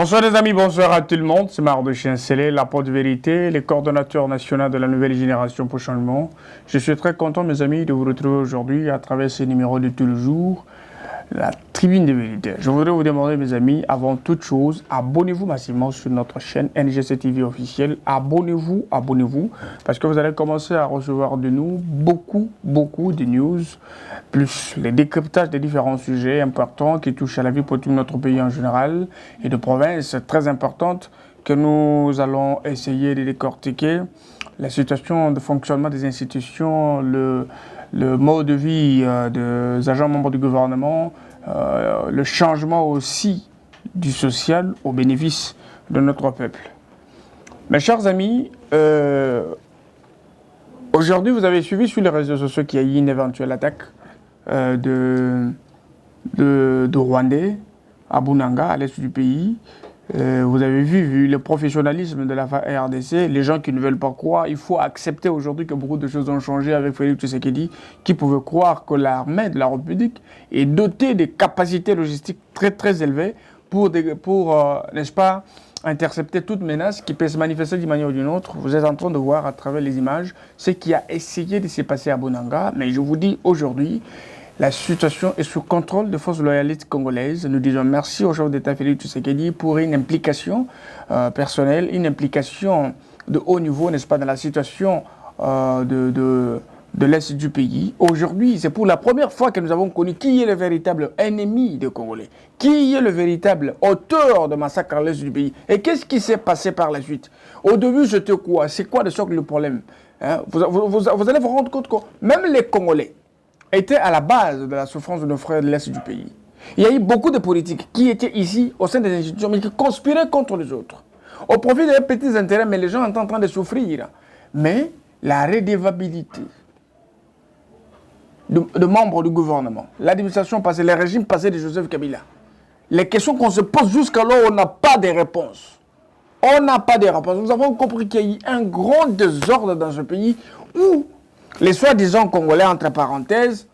Bonsoir les amis, bonsoir à tout le monde. C'est Marc de Chiencelé, la porte de vérité, le coordonnateur national de la nouvelle génération pour changement. Je suis très content mes amis de vous retrouver aujourd'hui à travers ces numéros de tous les jours, la tribune de vérité. Je voudrais vous demander mes amis, avant toute chose, abonnez-vous massivement sur notre chaîne NGC TV officielle. Abonnez-vous, parce que vous allez commencer à recevoir de nous beaucoup de news, plus les décryptages des différents sujets importants qui touchent à la vie politique de notre pays en général et de provinces très importantes que nous allons essayer de décortiquer. La situation de fonctionnement des institutions, le mode de vie des agents membres du gouvernement, le changement aussi du social au bénéfice de notre peuple. Mes chers amis, aujourd'hui vous avez suivi sur les réseaux sociaux qu'il y a eu une éventuelle attaque de Rwandais à Bunanga, à l'est du pays. Vous avez vu le professionnalisme de la RDC, les gens qui ne veulent pas croire, il faut accepter aujourd'hui que beaucoup de choses ont changé avec Félix Tshisekedi, qui pouvait croire que l'armée de la République est dotée de capacités logistiques très élevées pour n'est-ce pas, intercepter toute menace qui peut se manifester d'une manière ou d'une autre. Vous êtes en train de voir à travers les images ce qui a essayé de se passer à Bunanga, mais je vous dis aujourd'hui, la situation est sous contrôle des forces loyalistes congolaises. Nous disons merci au chef d'État Félix Tshisekedi pour une implication personnelle, une implication de haut niveau, n'est-ce pas, dans la situation de l'Est du pays. Aujourd'hui, c'est pour la première fois que nous avons connu qui est le véritable ennemi des Congolais, qui est le véritable auteur de massacres à l'Est du pays. Et qu'est-ce qui s'est passé par la suite? Au début, c'était quoi? C'est quoi de sorte le problème, hein? Vous allez vous rendre compte que même les Congolais étaient à la base de la souffrance de nos frères de l'Est du pays. Il y a eu beaucoup de politiques qui étaient ici, au sein des institutions, mais qui conspiraient contre les autres, au profit des petits intérêts, mais les gens sont en train de souffrir. Mais la redevabilité de membres du gouvernement, l'administration passée, le régime passé de Joseph Kabila, les questions qu'on se pose jusqu'alors, on n'a pas de réponse. On n'a pas de réponse. Nous avons compris qu'il y a eu un grand désordre dans ce pays où les soi-disant Congolais, entre parenthèses,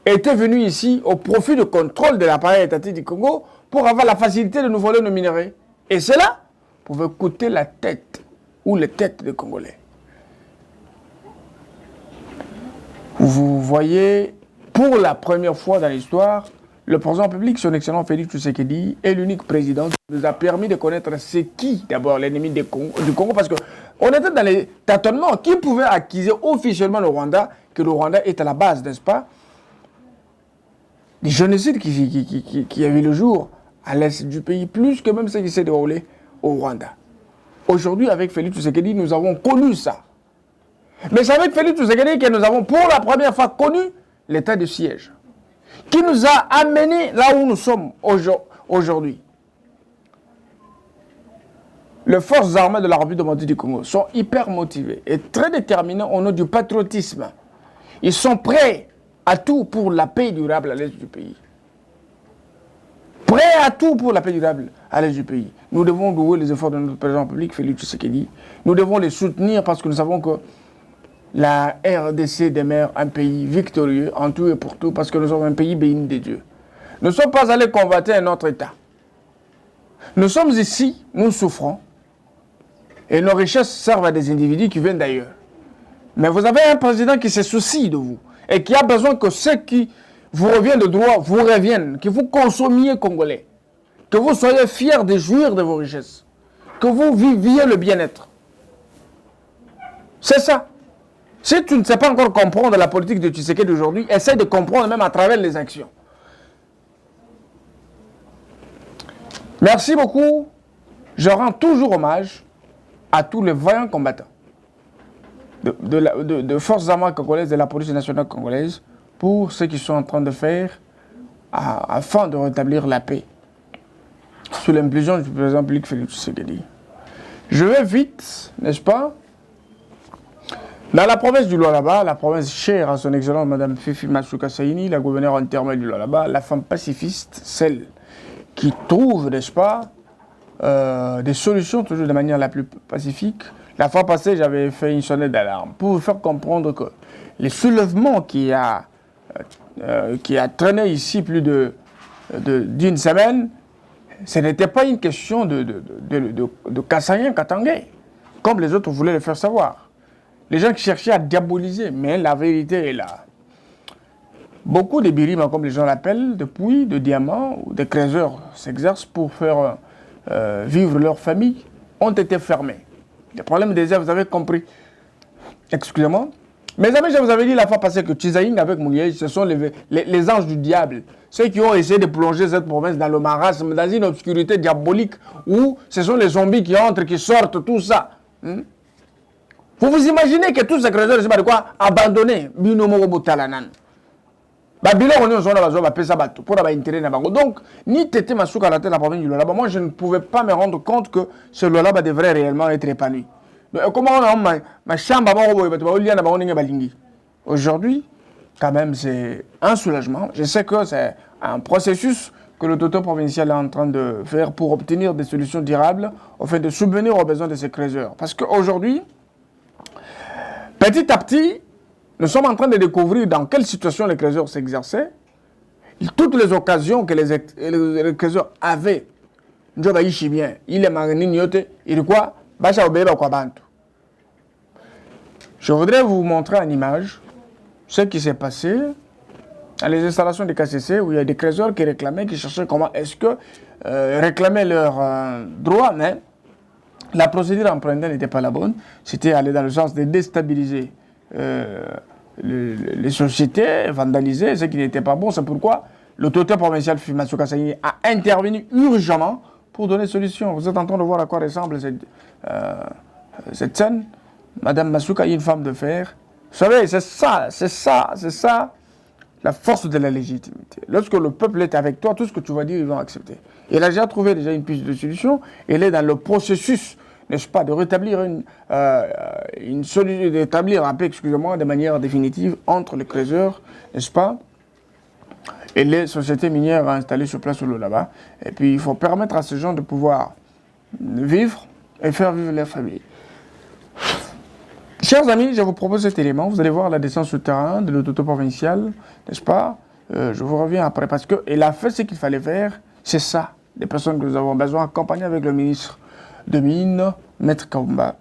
étaient venus ici au profit du contrôle de l'appareil étatique du Congo pour avoir la facilité de nous voler nos minerais. Et cela pouvait coûter la tête ou les têtes des Congolais. Vous voyez, pour la première fois dans l'histoire, le président public, son excellent Félix Tshisekedi, est l'unique président qui nous a permis de connaître c'est qui, d'abord, l'ennemi du Congo, parce qu'on était dans les tâtonnements. Qui pouvait accuser officiellement le Rwanda, que le Rwanda est à la base, n'est-ce pas, des génocides qui avaient le jour à l'est du pays, plus que même ce qui s'est déroulé au Rwanda. Aujourd'hui, avec Félix Tshisekedi, nous avons connu ça. Mais c'est avec Félix Tshisekedi que nous avons pour la première fois connu l'état de siège, qui nous a amenés là où nous sommes aujourd'hui. Les forces armées de la République démocratique du Congo sont hyper motivées et très déterminées au nom du patriotisme. Ils sont prêts à tout pour la paix durable à l'est du pays. Prêts à tout pour la paix durable à l'est du pays. Nous devons louer les efforts de notre président public, Félix Tshisekedi. Nous devons les soutenir parce que nous savons que la RDC demeure un pays victorieux en tout et pour tout parce que nous sommes un pays béni de Dieu. Nous ne sommes pas allés combattre un autre État. Nous sommes ici, nous souffrons et nos richesses servent à des individus qui viennent d'ailleurs. Mais vous avez un président qui se soucie de vous et qui a besoin que ceux qui vous reviennent de droit vous reviennent, que vous consommiez congolais, que vous soyez fiers de jouir de vos richesses, que vous viviez le bien-être. C'est ça. Si tu ne sais pas encore comprendre la politique de Tshisekedi d'aujourd'hui, essaie de comprendre même à travers les actions. Merci beaucoup. Je rends toujours hommage à tous les vaillants combattants de forces armées congolaises, de la police nationale congolaise, pour ce qu'ils sont en train de faire afin de rétablir la paix. Sous l'impulsion du président public Félix Tshisekedi. Je vais vite, n'est-ce pas? Dans la province du Lualaba, la province chère à son excellence Mme Fifi Masuka Saini, la gouverneure intermédiaire du Lualaba, la femme pacifiste, celle qui trouve, n'est-ce pas, des solutions toujours de manière la plus pacifique. La fois passée, j'avais fait une sonnette d'alarme pour vous faire comprendre que les soulèvements qui a traîné ici plus d'une semaine ce n'était pas une question de Kassayen Katangé, comme les autres voulaient le faire savoir. Les gens qui cherchaient à diaboliser, mais la vérité est là. Beaucoup de birima, comme les gens l'appellent, de pouilles, de diamants ou de trésors s'exercent pour faire vivre leur famille, ont été fermés. Les problèmes des airs, vous avez compris. Excusez-moi. Mes amis, je vous avais dit la fois passée que Chizaïng avec Mounier, ce sont les anges du diable. Ceux qui ont essayé de plonger cette province dans le marasme, dans une obscurité diabolique, où ce sont les zombies qui entrent, qui sortent, tout ça. Vous vous imaginez que tous ces trésors, je sais pas de quoi, abandonnés. Donc, ni Tété Masuka la tête la province du Lualaba, moi je ne pouvais pas me rendre compte que ce Lualaba devrait réellement être épanoui. Comment on a ma chambre aujourd'hui, quand même, c'est un soulagement. Je sais que c'est un processus que le Toto provincial est en train de faire pour obtenir des solutions durables, au fait de subvenir aux besoins de ces trésors. Parce qu'aujourd'hui, petit à petit, nous sommes en train de découvrir dans quelle situation les trésors s'exerçaient. Toutes les occasions que les trésors avaient, il est marignoté, il est quoi? Je voudrais vous montrer en image ce qui s'est passé dans les installations des KCC où il y a des trésors qui réclamaient, qui cherchaient comment est-ce que réclamaient leurs droits, mais la procédure empruntée n'était pas la bonne. C'était aller dans le sens de déstabiliser les sociétés, vandaliser ce qui n'était pas bon. C'est pourquoi l'autorité provinciale Masuka Saini a intervenu urgemment pour donner solution. Vous êtes en train de voir à quoi ressemble cette scène. Madame Masuka est une femme de fer. Vous savez, c'est ça, la force de la légitimité. Lorsque le peuple est avec toi, tout ce que tu vas dire, ils vont accepter. Et elle a déjà trouvé une piste de solution. Elle est dans le processus, n'est-ce pas, de rétablir une solution, d'établir un peu, excusez-moi, de manière définitive entre les trésors, n'est-ce pas, et les sociétés minières installées sur place là-bas. Et puis, il faut permettre à ces gens de pouvoir vivre et faire vivre leur famille. Chers amis, je vous propose cet élément. Vous allez voir la descente sur le terrain de l'autorité provinciale, n'est-ce pas? Je vous reviens après parce qu'elle a fait ce qu'il fallait faire. C'est ça, les personnes que nous avons besoin, accompagnées avec le ministre de Mines, Maître Kaumba.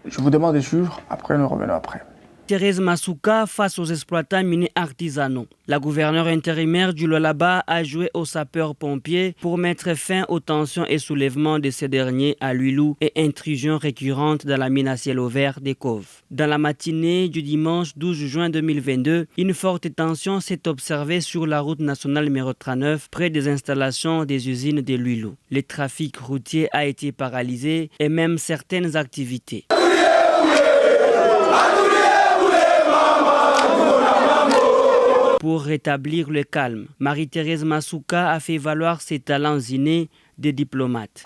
Je vous demande de suivre, après nous revenons après. Thérèse Masuka face aux exploitants miniers artisanaux. La gouverneure intérimaire du Lualaba a joué aux sapeurs-pompiers pour mettre fin aux tensions et soulèvements de ces derniers à Luilou et intrusions récurrentes dans la mine à ciel ouvert des Coves. Dans la matinée du dimanche 12 juin 2022, une forte tension s'est observée sur la route nationale numéro 39 près des installations des usines de Luilou. Le trafic routier a été paralysé et même certaines activités. Pour rétablir le calme, Marie-Thérèse Masuka a fait valoir ses talents innés de diplomate.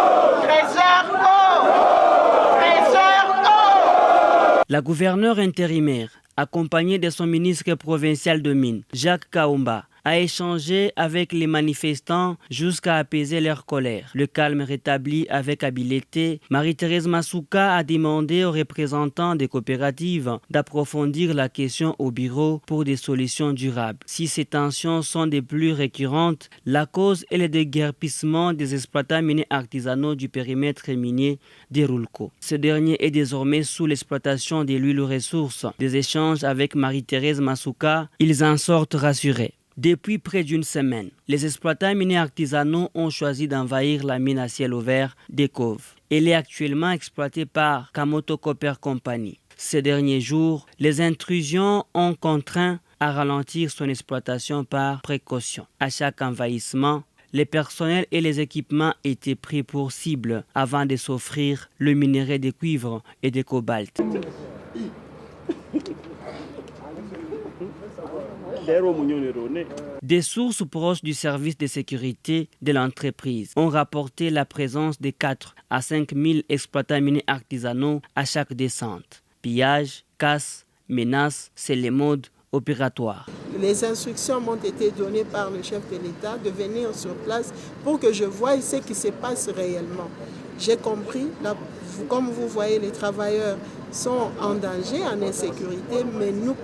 La gouverneure intérimaire, accompagnée de son ministre provincial de Mines, Jacques Kaumba, a échangé avec les manifestants jusqu'à apaiser leur colère. Le calme rétabli avec habileté, Marie-Thérèse Masuka a demandé aux représentants des coopératives d'approfondir la question au bureau pour des solutions durables. Si ces tensions sont des plus récurrentes, la cause est le déguerpissement des exploitants miniers artisanaux du périmètre minier des Rulco. Ce dernier est désormais sous l'exploitation des huiles ressources. Des échanges avec Marie-Thérèse Masuka, ils en sortent rassurés. Depuis près d'une semaine, les exploitants miniers artisanaux ont choisi d'envahir la mine à ciel ouvert des Coves. Elle est actuellement exploitée par Kamoto Copper Company. Ces derniers jours, les intrusions ont contraint à ralentir son exploitation par précaution. À chaque envahissement, les personnels et les équipements étaient pris pour cible avant de s'offrir le minerai de cuivre et de cobalt. Des sources proches du service de sécurité de l'entreprise ont rapporté la présence de 4 à 5 000 exploitants miniers artisanaux à chaque descente. Pillage, casse, menaces, c'est le mode opératoire. Les instructions m'ont été données par le chef de l'État de venir sur place pour que je voie ce qui se passe réellement. J'ai compris, comme vous voyez, les travailleurs sont en danger, en insécurité, mais nous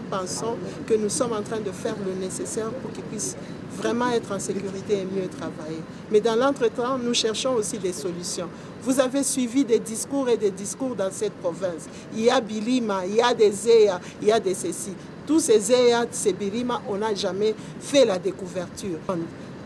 pensons que nous sommes en train de faire le nécessaire pour qu'ils puissent vraiment être en sécurité et mieux travailler. Mais dans l'entretemps, nous cherchons aussi des solutions. Vous avez suivi des discours et des discours dans cette province. Il y a Bilima, il y a des EA, il y a des ceci. Tous ces EA, ces Bilima, on n'a jamais fait la découverture.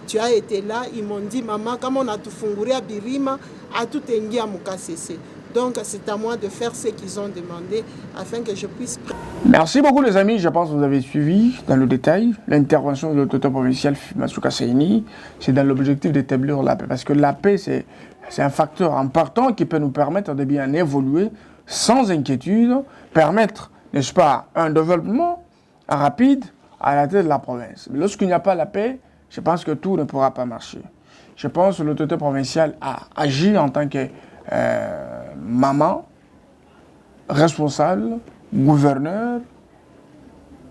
Tu as été là, ils m'ont dit, maman, comme on a tout funguré à Birima, à tout engi à Moukasese. Donc, c'est à moi de faire ce qu'ils ont demandé afin que je puisse... Merci beaucoup les amis, je pense que vous avez suivi dans le détail l'intervention de l'autorité provinciale Masuka Saini. C'est dans l'objectif d'établir la paix. Parce que la paix, c'est un facteur important qui peut nous permettre de bien évoluer sans inquiétude, permettre, n'est-ce pas, un développement rapide à la tête de la province. Mais lorsqu'il n'y a pas la paix, je pense que tout ne pourra pas marcher. Je pense que l'autorité provinciale a agi en tant que maman, responsable, gouverneur,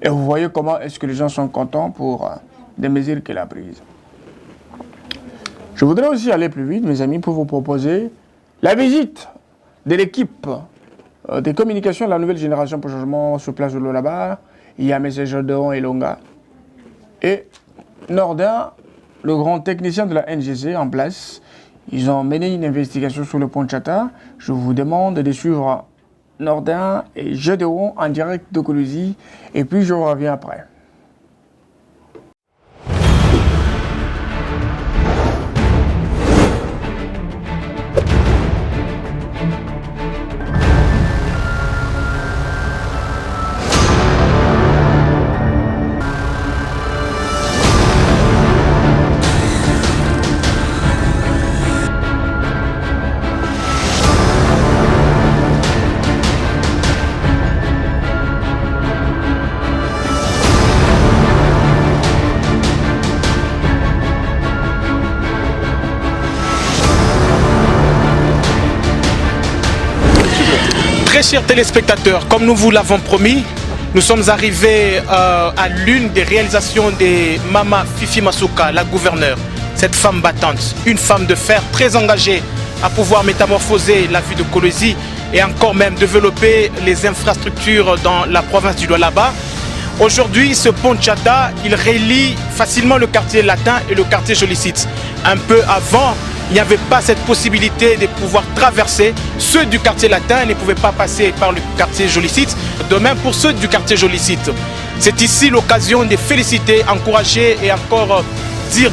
et vous voyez comment est-ce que les gens sont contents pour des mesures qu'elle a prises. Je voudrais aussi aller plus vite, mes amis, pour vous proposer la visite de l'équipe des communications de la nouvelle génération pour changement sur place de Lualaba. Il y a M. Jordan Elonga et Nordin, le grand technicien de la NGC en place. Ils ont mené une investigation sur le pont Chata. Je vous demande de suivre Nordin et Gédéon en direct de Colosie. Et puis je reviens après. Très chers téléspectateurs, comme nous vous l'avons promis, nous sommes arrivés à l'une des réalisations de Mama Fifi Masuka, la gouverneure. Cette femme battante, une femme de fer très engagée à pouvoir métamorphoser la ville de Colosie et encore même développer les infrastructures dans la province du Lualaba. Aujourd'hui, ce pont Chata, il relie facilement le quartier latin et le quartier Jolicite. Un peu avant, il n'y avait pas cette possibilité de pouvoir traverser. Ceux du quartier latin ne pouvaient pas passer par le quartier Jolicite. De même pour ceux du quartier Jolicite. C'est ici l'occasion de féliciter, encourager et encore dire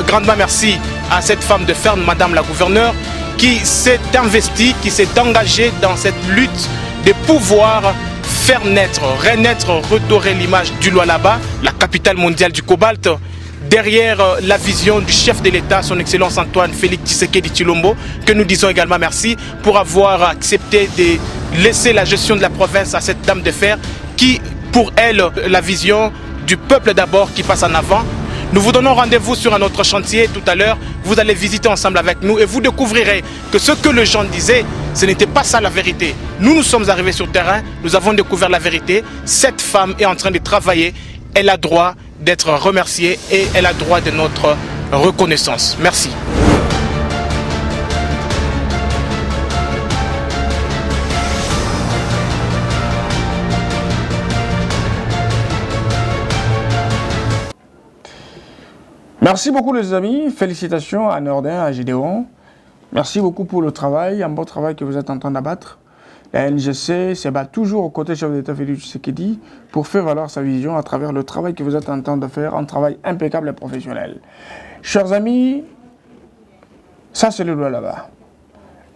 grandement merci à cette femme de fer, Madame la gouverneure, qui s'est investie, qui s'est engagée dans cette lutte de pouvoir faire naître, renaître, redorer l'image du Lualaba, la capitale mondiale du cobalt, derrière la vision du chef de l'État, son Excellence Antoine Félix Tshisekedi Tshilombo, que nous disons également merci pour avoir accepté de laisser la gestion de la province à cette dame de fer qui, pour elle, la vision du peuple d'abord qui passe en avant. Nous vous donnons rendez-vous sur un autre chantier tout à l'heure. Vous allez visiter ensemble avec nous et vous découvrirez que ce que les gens disaient, ce n'était pas ça la vérité. Nous sommes arrivés sur le terrain, nous avons découvert la vérité. Cette femme est en train de travailler, elle a droit d'être remerciée et elle a droit de notre reconnaissance. Merci. Merci beaucoup les amis, félicitations à Nordin, à Gédéon. Merci beaucoup pour le travail, un beau travail que vous êtes en train d'abattre. La NGC se bat toujours aux côtés du chef d'État Félix Tshisekedi pour faire valoir sa vision à travers le travail que vous êtes en train de faire, un travail impeccable et professionnel. Chers amis, ça c'est le Lualaba.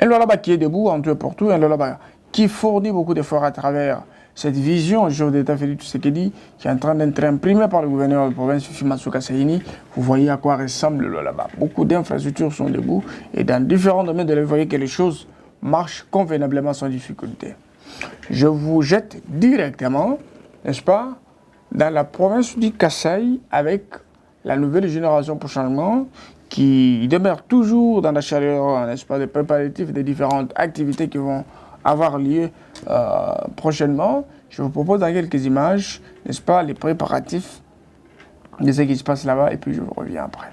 Un Lualaba qui est debout en tout et pour tout, un Lualaba qui fournit beaucoup d'efforts à travers cette vision du chef d'État Félix Tshisekedi qui est en train d'être imprimée par le gouverneur de la province Fifi Masuka Saini. Vous voyez à quoi ressemble le Lualaba. Beaucoup d'infrastructures sont debout et dans différents domaines de la vie, vous voyez que les choses marche convenablement sans difficulté. Je vous jette directement, n'est-ce pas, dans la province du Kasaï avec la nouvelle génération pour changement qui demeure toujours dans la chaleur, n'est-ce pas, des préparatifs des différentes activités qui vont avoir lieu prochainement. Je vous propose dans quelques images, n'est-ce pas, les préparatifs de ce qui se passe là-bas et puis je vous reviens après.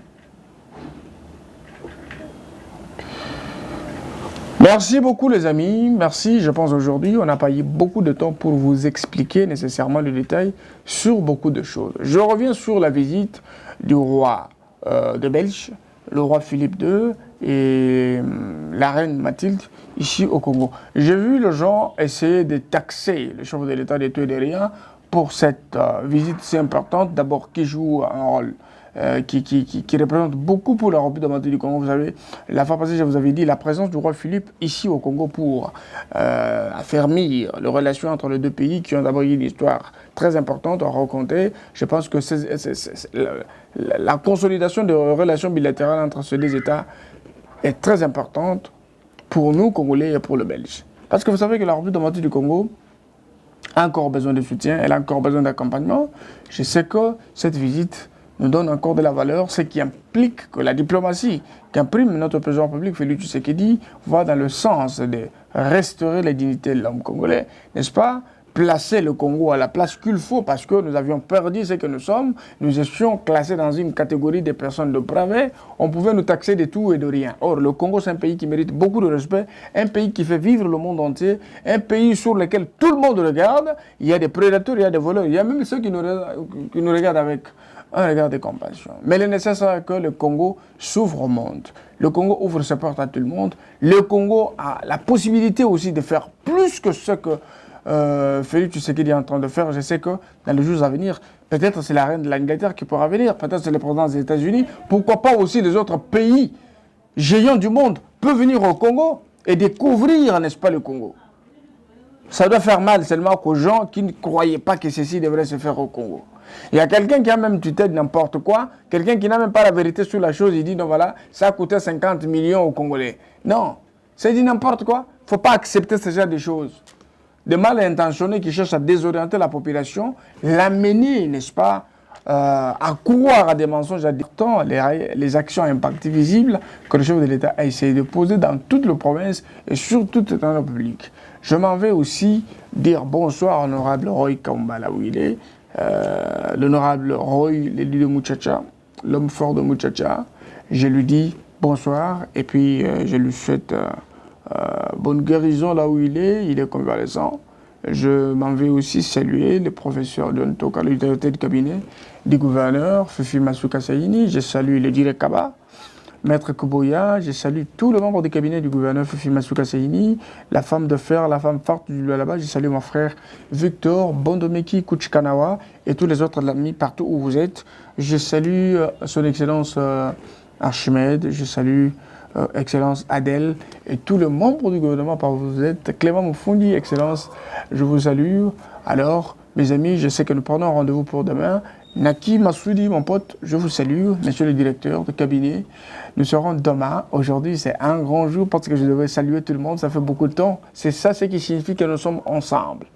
Merci beaucoup les amis, merci. Je pense aujourd'hui on n'a pas eu beaucoup de temps pour vous expliquer nécessairement le détail sur beaucoup de choses. Je reviens sur la visite du roi de Belge, le roi Philippe II et la reine Mathilde ici au Congo. J'ai vu les gens essayer de taxer le chef de l'État de tout et de rien pour cette visite si importante, d'abord qui joue un rôle qui représente beaucoup pour la République démocratique du Congo. Vous savez, la fois passée, je vous avais dit la présence du roi Philippe ici au Congo pour affermir les relations entre les deux pays qui ont d'abord eu une histoire très importante à raconter. Je pense que la consolidation des relations bilatérales entre ces deux États est très importante pour nous, Congolais, et pour le Belge. Parce que vous savez que la République démocratique du Congo a encore besoin de soutien, elle a encore besoin d'accompagnement. Je sais que cette visite nous donne encore de la valeur, ce qui implique que la diplomatie qu'imprime notre président public, Félix Tshisekedi, va dans le sens de restaurer la dignité de l'homme congolais, n'est-ce pas? Placer le Congo à la place qu'il faut parce que nous avions perdu ce que nous sommes, nous étions classés dans une catégorie de personnes dépravées, on pouvait nous taxer de tout et de rien. Or, le Congo, c'est un pays qui mérite beaucoup de respect, un pays qui fait vivre le monde entier, un pays sur lequel tout le monde regarde, il y a des prédateurs, il y a des voleurs, il y a même ceux qui nous regardent avec un regard de compassion. Mais il est nécessaire que le Congo s'ouvre au monde. Le Congo ouvre ses portes à tout le monde. Le Congo a la possibilité aussi de faire plus que ce que Félix Tshisekedi est en train de faire. Je sais que dans les jours à venir, peut-être c'est la reine de l'Angleterre qui pourra venir, peut-être c'est le président des États-Unis. Pourquoi pas aussi les autres pays géants du monde peuvent venir au Congo et découvrir, n'est-ce pas, le Congo. Ça doit faire mal seulement qu'aux gens qui ne croyaient pas que ceci devrait se faire au Congo. Il y a quelqu'un qui a même tuté n'importe quoi, quelqu'un qui n'a même pas la vérité sur la chose, il dit non voilà, ça a coûté 50 millions aux Congolais. Non, c'est dit n'importe quoi. Il ne faut pas accepter ce genre de choses. Des mal intentionnés qui cherchent à désorienter la population, l'amener, n'est-ce pas, à croire à des mensonges addictants, les actions à impact visible que le chef de l'État a essayé de poser dans toute la province et sur toute la République. Je m'en vais aussi dire bonsoir à l'honorable Roy Kaumba, là où il est. L'honorable Roy, l'élu de Muchacha, l'homme fort de Muchacha. Je lui dis bonsoir et puis je lui souhaite bonne guérison là où il est convalescent. Je m'en vais aussi saluer le professeur John Toka, le directeur de cabinet du gouverneur, Fifi Masuka Saini. Je salue le directeur Kaba, Maître Kuboya. Je salue tous les membres du cabinet du gouverneur Fifi Masuka Saini, la femme de fer, la femme forte du là-bas. Je salue mon frère Victor Bondomeki Kuchikanawa et tous les autres amis partout où vous êtes. Je salue son Excellence Archimède. Je salue Excellence Adèle et tous les membres du gouvernement par où vous êtes. Clément Moufundi, Excellence, je vous salue. Alors, mes amis, je sais que nous prenons rendez-vous pour demain. Naki Massoudi, mon pote, je vous salue. Monsieur le directeur de cabinet, nous serons demain. Aujourd'hui, c'est un grand jour parce que je devais saluer tout le monde. Ça fait beaucoup de temps. C'est ça ce qui signifie que nous sommes ensemble.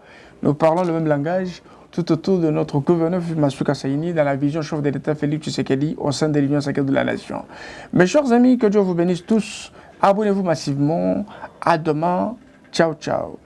Nous parlons le même langage tout autour de notre gouverneur Masuka Saini dans la vision chef de l'État Félix Tshisekedi au sein de l'Union sacrée de la Nation. Mes chers amis, que Dieu vous bénisse tous. Abonnez-vous massivement. À demain. Ciao, ciao.